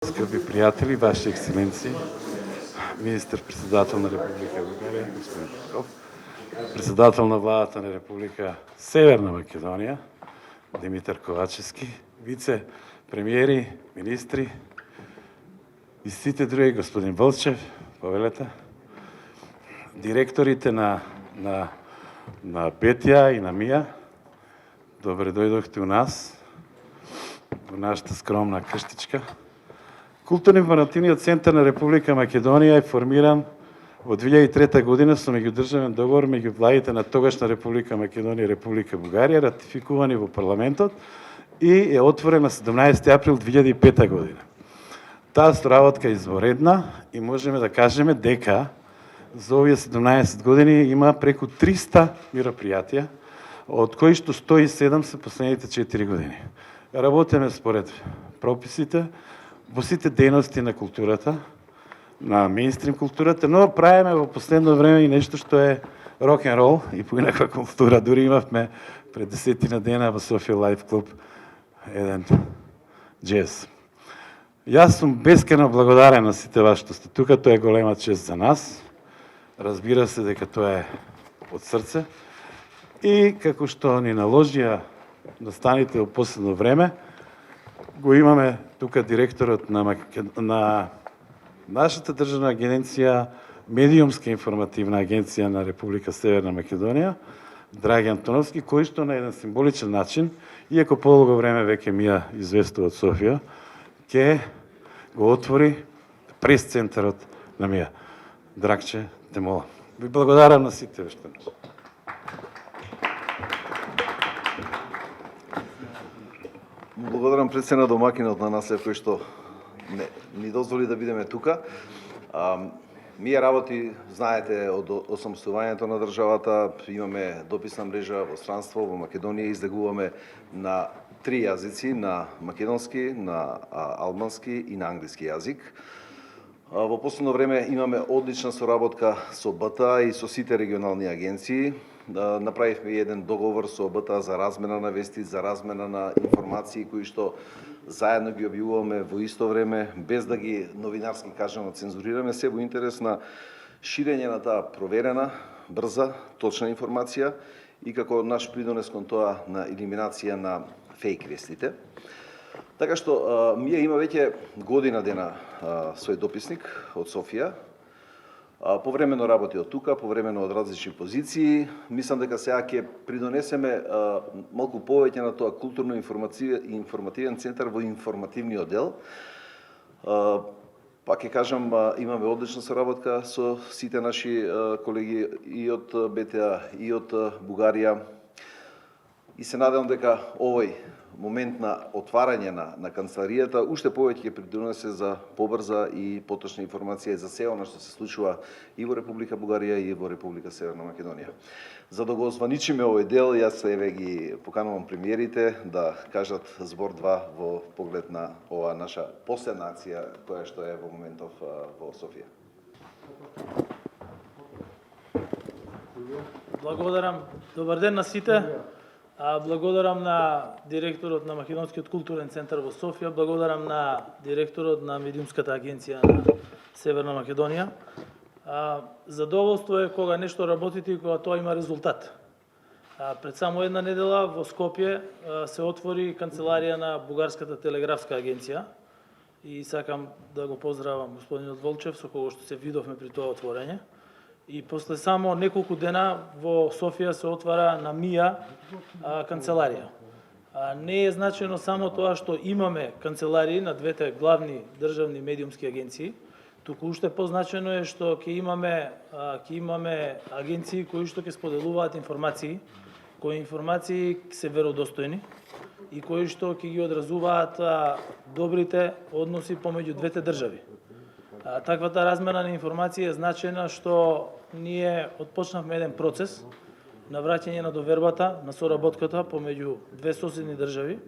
Скъпи приятели, Ваши ексцеленции, министър-председател на Република България, господин Петков, председател на владата на Република Северна Македония, Димитър Ковачевски, вице-премиери, министри и всички други, господин Вълчев, повелята, директорите на Петя и на Мия, добре дойдохте у нас, в нашата скромна къщичка. Културно-информативният център на Република Македония е формиран в 2003 година с меѓудържавен договор меѓу владите на тогашна Република Македония и Република Бугарија, ратификувани во парламентот и е отворен на 17 април 2005 година. Таа соработка е изворедна и можеме да кажеме дека за овие 17 години има преку 300 меропријатија, од кои што 107 се последните 4 години. Работиме според прописите во сите дејности на културата, на мејнстрим културата, но правиме во последно време и нешто што е рок-н-рол и поинаква култура. Дури имавме пред 10 дена во Софија Лайф Клуб еден джез. Јас сум бескрено благодарен на сите вас што сте тука, тоа е голема чест за нас. Разбира се дека тоа е од срце. И како што ни наложија настаните во последно време, го имаме тука директорот на нашата државна агенција, медиумска информативна агенција на Република Северна Македонија, Драги Антоновски, кој што на еден символичен начин, иако подолго време веќе Мија известува од Софија, ќе го отвори прес-центарот на Мија. Драгче, те молам. Ви благодарам на сите веќе. Благодарам пред се на домакинот на Наслев кој што ни дозволи да бидеме тука. Мија работи, знаете, од осамостувањето на државата, имаме дописна мрежа во странство, во Македонија, издегуваме на 3 јазици, на македонски, на албански и на англиски јазик. Во последно време имаме одлична соработка со БТА и со сите регионални агенции. Направивме еден договор со БТА за размена на вести, за размена на информации кои што заедно ги објавуваме во исто време, без да ги новинарски кажано цензурираме, се во интерес на ширење на таа проверена, брза, точна информација и како наш придонес кон тоа на елиминација на фейк вестите. Така што Мија има веќе година дена свој дописник од Софија. Повремено работи од тука, повремено од различни позиции. Мислам дека сега ќе придонесеме малку повеќе на тоа културно-информативен центар во информативниот дел. Пак ќе кажам, имаме одлична соработка со сите наши колеги и од БТА, и од Бугарија. И се надевам дека овој момент на отварање на канцеларијата уште повеќе ќе придонесе за побрза и поточна информација за се она што се случува и во Република Бугарија и во Република Северна Македонија. За да го озваничиме овој дел, јас еве ги поканувам премиерите да кажат збор-два во поглед на ова наша последна акција која што е во моментов во Софија. Благодарам. Добар ден на сите. Благодарам на директорот на Македонскиот културен центар во Софија, благодарам на директорот на медиумската агенција на Северна Македонија. Задоволство е кога нешто работите и кога тоа има резултат. Пред само една недела во Скопје се отвори канцеларија на Бугарската телеграфска агенција и сакам да го поздравам господинот Волчев со кого што се видовме при тоа отворање. И после само неколку дена во Софија се отвара на Мија канцеларија. Не е значено само тоа што имаме канцеларии на двете главни државни медиумски агенции, туку уште позначено е што ќе имаме агенции кои што ќе споделуваат информации, кои информации се веродостојни и кои што ќе ги одразуваат добрите односи помеѓу двете држави. Таквата размена на информација е значена што ние отпочнавме еден процес на враќање на довербата, на соработката помеѓу две соседни држави,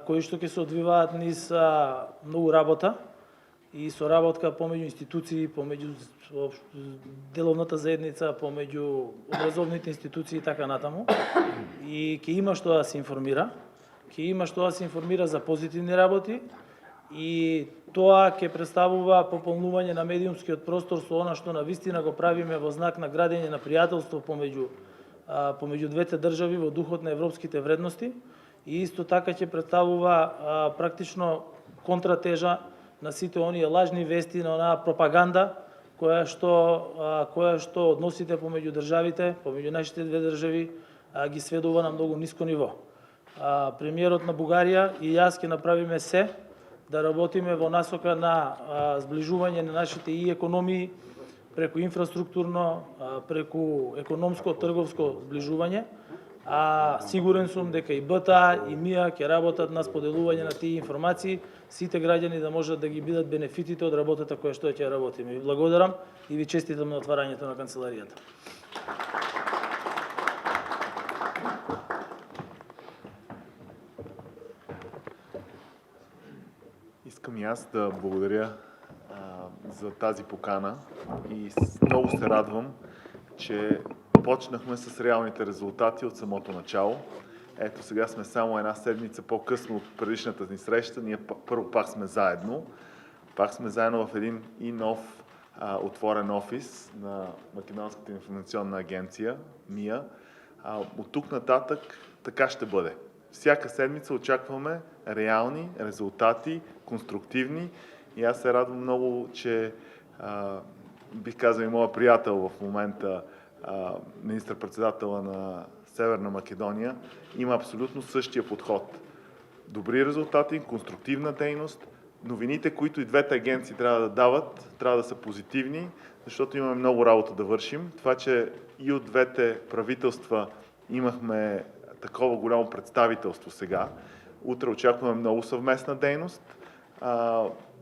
кои што ќе се одвиваат низ многу работа и соработка помеѓу институции, помеѓу деловната заедница, помеѓу образовните институции и така натаму. И ќе има што да се информира, за позитивни работи и тоа ќе представува пополнување на медиумскиот простор со она што навистина го правиме во знак на градење на пријателство помеѓу двете држави во духот на европските вредности, и исто така ќе представува практично контратежа на сите оние лажни вести, на онаа пропаганда која што односите помеѓу државите, помеѓу нашите две држави ги сведува на многу ниско ниво. Премиерот на Бугарија и јас ќе направиме се да работиме во насока на сближување на нашите и економии преку инфраструктурно, преку економско, трговско сближување, сигурен сум дека и БТА и МИА ќе работат на споделување на тие информации, сите граѓани да можат да ги бидат бенефитите од работата која што ќе работиме. Ви благодарам и ви честитам на отварањето на канцеларијата. Искам и аз да благодаря за тази покана и много се радвам, че почнахме с реалните резултати от самото начало. Ето сега сме само една седмица по-късно от предишната ни среща. Ние първо пак сме заедно. Пак сме заедно в един и нов отворен офис на Македонската информационна агенция, МИА. От тук нататък така ще бъде. Всяка седмица очакваме реални резултати, конструктивни, и аз се радвам много, че бих казал и моя приятел в момента, министър-председателя на Северна Македония, има абсолютно същия подход. Добри резултати, конструктивна дейност, новините, които и двете агенции трябва да дават, трябва да са позитивни, защото имаме много работа да вършим. Това, че и от двете правителства имахме такова голямо представителство сега. Утре очакваме много съвместна дейност.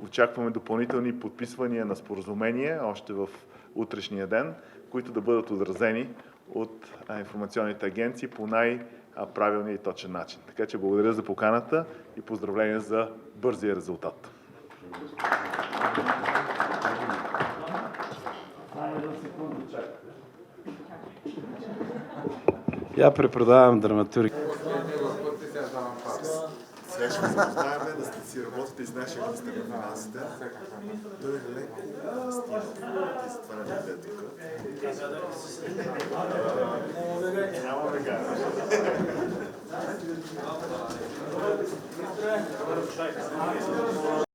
Очакваме допълнителни подписвания на споразумение още в утрешния ден, които да бъдат отразени от информационните агенции по най-правилния и точен начин. Така че благодаря за поканата и поздравления за бързия резултат. Я препродавам драматурги. Сега ще ви запознаем да си работите и с нашия министър на финансите. Той е леко стига. Ти за това не даде тук. Няма да